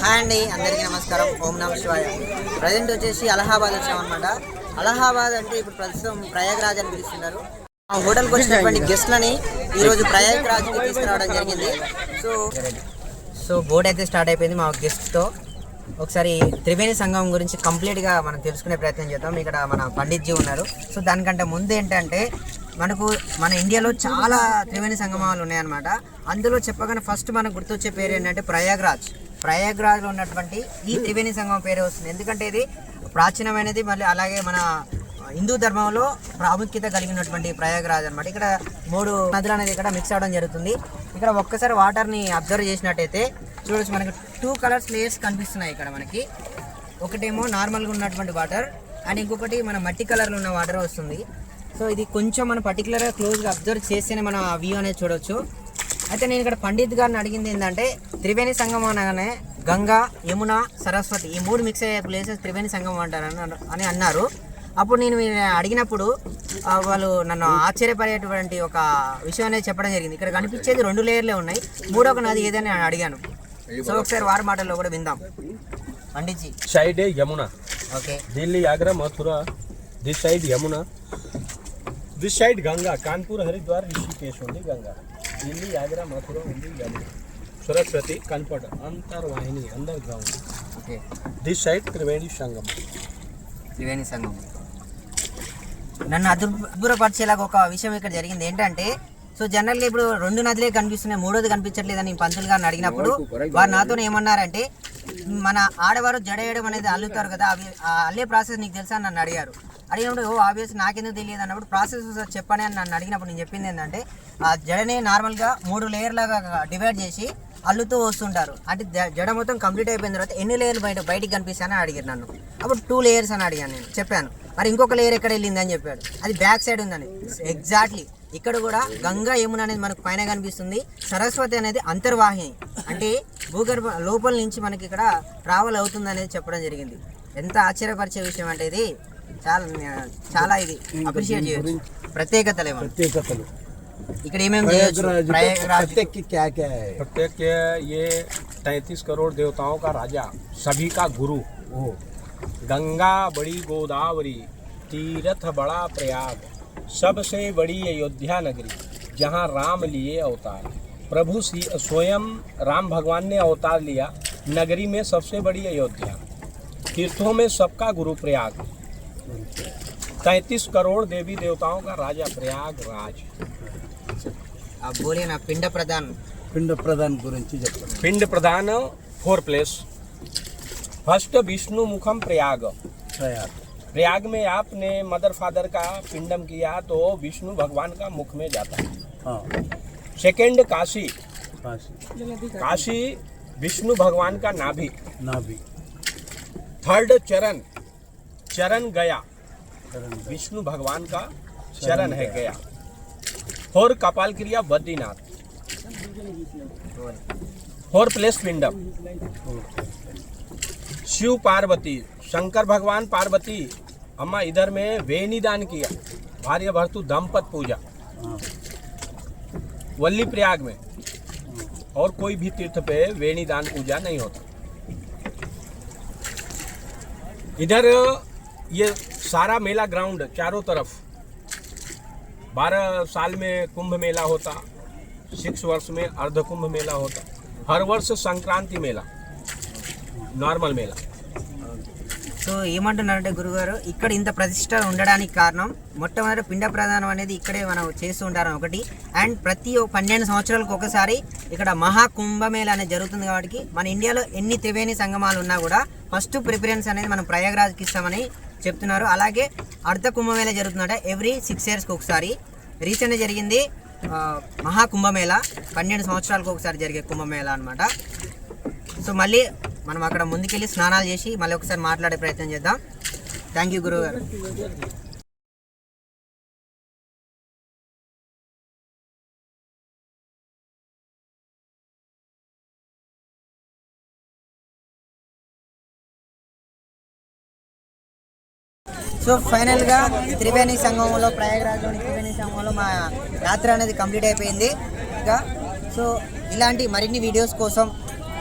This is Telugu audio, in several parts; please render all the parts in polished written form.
హాయ్ అండి, అందరికీ నమస్కారం. ఓం నమ శివాయ. ప్రజెంట్ వచ్చేసి అలహాబాద్ వచ్చామన్నమాట. అలహాబాద్ అంటే ఇప్పుడు ప్రస్తుతం ప్రయాగ్రాజ్ అని పిలుస్తున్నారు. ఆ హోటల్కి వచ్చినటువంటి గెస్ట్లని ఈరోజు ప్రయాగ్రాజ్కి తీసుకురావడం జరిగింది. సో బోర్డ్ అయితే స్టార్ట్ అయిపోయింది మా గెస్ట్తో. ఒకసారి త్రివేణి సంగమం గురించి కంప్లీట్గా మనం తెలుసుకునే ప్రయత్నం చేద్దాం. ఇక్కడ మన పండిట్జీ ఉన్నారు. సో దానికంటే ముందు ఏంటంటే మన ఇండియాలో చాలా త్రివేణి సంగమాలు ఉన్నాయన్నమాట. అందులో చెప్పగానే ఫస్ట్ మనకు గుర్తొచ్చే పేరు ఏంటంటే ప్రయాగ్రాజ్లో ఉన్నటువంటి ఈ త్రివేణి సంగమం పేరే వస్తుంది. ఎందుకంటే ఇది ప్రాచీనమైనది, మళ్ళీ అలాగే మన హిందూ ధర్మంలో ప్రాముఖ్యత కలిగినటువంటి ప్రయాగ్రాజ్ అనమాట. ఇక్కడ 3 నదులు అనేది ఇక్కడ మిక్స్ అవ్వడం జరుగుతుంది. ఇక్కడ ఒక్కసారి వాటర్ని అబ్జర్వ్ చేసినట్టయితే చూడొచ్చు, మనకి 2 కలర్స్ లేయర్స్ కనిపిస్తున్నాయి. ఇక్కడ మనకి ఒకటేమో నార్మల్గా ఉన్నటువంటి వాటర్ అండ్ ఇంకొకటి మన మట్టి కలర్లో ఉన్న వాటర్ వస్తుంది. సో ఇది కొంచెం మనం పర్టికులర్గా క్లోజ్గా అబ్జర్వ్ చేస్తేనే మనం ఆ వ్యూ అనేది చూడొచ్చు. అయితే నేను ఇక్కడ పండిత్ గారిని అడిగింది ఏంటంటే, త్రివేణి సంగమం అనగానే గంగా, యమున, సరస్వతి ఈ 3 మిక్స్ అయ్యే ప్లేసెస్ త్రివేణి సంగమం అని అన్నారు. అప్పుడు నేను అడిగినప్పుడు వాళ్ళు నన్ను ఆశ్చర్యపడేటువంటి ఒక విషయం అనేది చెప్పడం జరిగింది. ఇక్కడ కనిపించేది 2 లేయర్లే ఉన్నాయి, 3వ నది ఏదని నేను అడిగాను. సో ఒకసారి వారి మాటల్లో కూడా విందాం. Panditji, side Yamuna, okay, Delhi, Agra, Mathura. This side Yamuna, this side Ganga, Kanpur, Haridwar, Rishikesh ఉంది గంగా. ఢిల్లీ, ఆగ్రా, మథురా ఉంది యమున. సరస్వతి, కన్పట, అంతర్వాహిని, underground. Okay, this side Triveni Sangamam. Triveni సంగమం. నన్ను అదుపురపరిచేలాగా ఒక విషయం ఇక్కడ జరిగింది ఏంటంటే, సో జనరల్గా ఇప్పుడు 2 నదులే కనిపిస్తున్నాయి, 3వది కనిపించట్లేదని పంతులు గారిని అడిగినప్పుడు వారు నాతో ఏమన్నారంటే, మన ఆడవారు జడ వేయడం అనేది అల్లుతారు కదా, అవి అల్లే ప్రాసెస్ నీకు తెలుసా అని నన్ను అడిగారు. అడిగినప్పుడు ఆబ్వియస్ నాకెందుకు తెలియదు అన్నప్పుడు ప్రాసెస్ చెప్పని అని నన్ను అడిగినప్పుడు నేను చెప్పింది ఏంటంటే, ఆ జడని నార్మల్గా 3 లేయర్ లాగా డివైడ్ చేసి అల్లుతూ వస్తుంటారు. అంటే జడ మొత్తం కంప్లీట్ అయిపోయిన తర్వాత ఎన్ని లేయర్లు బయటికి కనిపిస్తాయని అడిగారు నన్ను. అప్పుడు 2 లేయర్స్ అని అడిగాను. నేను చెప్పాను, మరి ఇంకొక లేయర్ ఎక్కడ వెళ్ళింది అని చెప్పాడు. అది బ్యాక్ సైడ్ ఉందని. ఎగ్జాక్ట్లీ ఇక్కడ కూడా గంగా, యమున అనేది మనకు పైన కనిపిస్తుంది, సరస్వతి అనేది అంతర్వాహిని, అంటే భూగర్భ లోపల నుంచి మనకి ఇక్కడ ట్రావెల్ అవుతుంది అనేది చెప్పడం జరిగింది. ఎంత ఆశ్చర్యపరిచే విషయం అంటే ఇది చాలా ఇది అప్రిషియేట్ చేయొచ్చు. ప్రత్యేకతలు ఇక్కడ ఏమేమి చేయొచ్చు. प्रत्येक ये 33 करोड़ देवताओं का राजा, सभी का गुरु वो। गंगा बड़ी गोदावरी, तीर्थ बड़ा प्रयाग, सबसे बड़ी अयोध्या नगरी, जहाँ राम लिए अवतार। प्रभु स्वयं राम भगवान ने अवतार लिया। नगरी में सबसे बड़ी अयोध्या, तीर्थों में सबका गुरु प्रयाग। 33 करोड़ देवी देवताओं का राजा प्रयागराज। आप बोलिए ना, पिंड प्रदान गुరించి చెప్పండి. पिंड प्रदान 4 प्लेस। फर्स्ट विष्णु मुखम प्रयाग। प्रयाग में आपने मदर फादर का पिंडम किया तो विष्णु भगवान का मुख में जाता है। सेकंड काशी। काशी विष्णु भगवान का नाभि। थर्ड चरण गया, विष्णु भगवान का चरण है गया। और कपाल क्रिया बद्रीनाथ। 4 प्लेस पिंडम। शिव पार्वती, शंकर भगवान पार्वती अम्मा इधर में वेणी दान किया, भार्य भर्तु दंपत पूजा वल्ली प्रयाग में। और कोई भी तीर्थ पे वेणी दान पूजा नहीं होता। इधर ये सारा मेला ग्राउंड चारों तरफ 12 साल में कुंभ मेला होता, 6 वर्ष में अर्ध कुंभ मेला होता, हर वर्ष संक्रांति मेला, నార్మల్ మేళ. సో ఏమంటున్నారంటే గురుగారు, ఇక్కడ ఇంత ప్రతిష్ట ఉండడానికి కారణం మొట్టమొదటి పిండ ప్రదానం అనేది ఇక్కడే మనం చేస్తూ ఉంటారని ఒకటి, అండ్ ప్రతి 12 సంవత్సరాలకు ఒకసారి ఇక్కడ మహా కుంభమేళ అనేది జరుగుతుంది. కాబట్టి మన ఇండియాలో ఎన్ని త్రివేణి సంగమాలు ఉన్నా కూడా ఫస్ట్ ప్రిఫరెన్స్ అనేది మనం ప్రయాగ్రాజ్కి ఇస్తామని చెప్తున్నారు. అలాగే అర్ధ కుంభమేళ జరుగుతుందంటే ఎవ్రీ 6 ఇయర్స్కి ఒకసారి. రీసెంట్గా జరిగింది మహా కుంభమేళ, 12 సంవత్సరాలకు ఒకసారి జరిగే కుంభమేళ అనమాట. సో మళ్ళీ మనం అక్కడ ముందుకెళ్ళి స్నానాలు చేసి మళ్ళీ ఒకసారి మాట్లాడే ప్రయత్నం చేద్దాం. థ్యాంక్ యూ గురువు గారు. సో ఫైనల్గా త్రివేణి సంగమంలో, ప్రయాగరాజ్లోని త్రివేణి సంగమంలో మా యాత్ర అనేది కంప్లీట్ అయిపోయింది. ఇంకా సో ఇలాంటి మరిన్ని వీడియోస్ కోసం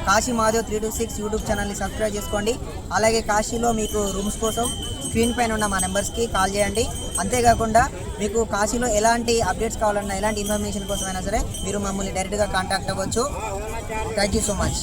కాశీ మాధవ్ 326 యూట్యూబ్ ఛానల్ని సబ్స్క్రైబ్ చేసుకోండి. అలాగే కాశీలో మీకు రూమ్స్ కోసం స్క్రీన్ పైన ఉన్న మా నెంబర్స్కి కాల్ చేయండి. అంతేకాకుండా మీకు కాశీలో ఎలాంటి అప్డేట్స్ కావాలన్నా, ఎలాంటి ఇన్ఫర్మేషన్ కోసమైనా సరే మీరు మమ్మల్ని డైరెక్ట్గా కాంటాక్ట్ అవ్వచ్చు. Thank you so much.